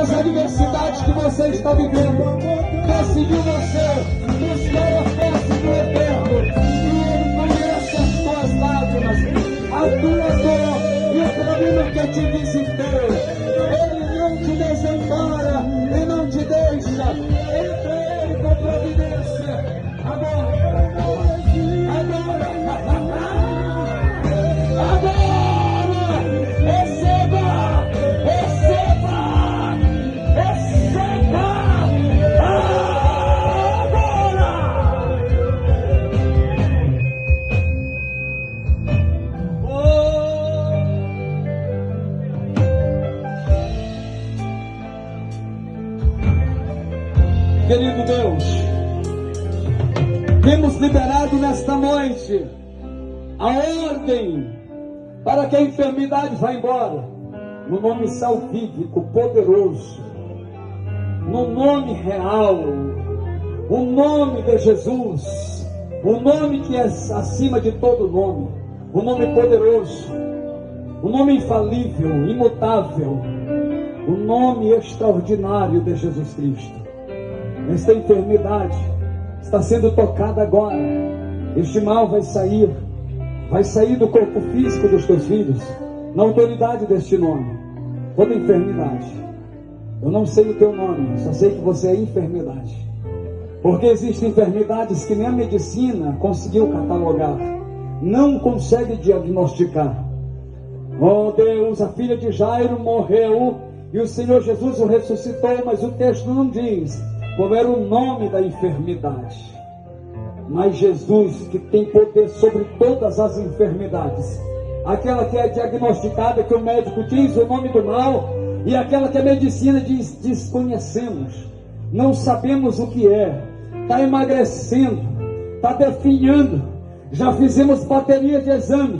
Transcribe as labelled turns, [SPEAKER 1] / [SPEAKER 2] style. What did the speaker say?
[SPEAKER 1] as adversidades que você está vivendo. Decidiu você buscar a face do Eterno, e Ele conhece as tuas lágrimas, a tua dor e o problema que te visiteu. Ele não te desampara e não te deixa. Entra Ele com providência. Agora, querido Deus, temos liberado nesta noite a ordem para que a enfermidade vá embora, no nome salvífico, poderoso, no nome real, o nome de Jesus, o nome que é acima de todo nome, o nome poderoso, o nome infalível, imutável, o nome extraordinário de Jesus Cristo. Esta enfermidade está sendo tocada agora. Este mal vai sair do corpo físico dos teus filhos, na autoridade deste nome. Toda enfermidade, eu não sei o teu nome, só sei que você é enfermidade, porque existem enfermidades que nem a medicina conseguiu catalogar, não consegue diagnosticar. Oh Deus, a filha de Jairo morreu e o Senhor Jesus o ressuscitou, mas o texto não diz qual era o nome da enfermidade. Mas Jesus, que tem poder sobre todas as enfermidades, aquela que é diagnosticada, que o médico diz o nome do mal, e aquela que a medicina diz desconhecemos, não sabemos o que é, está emagrecendo, está definhando, já fizemos bateria de exame.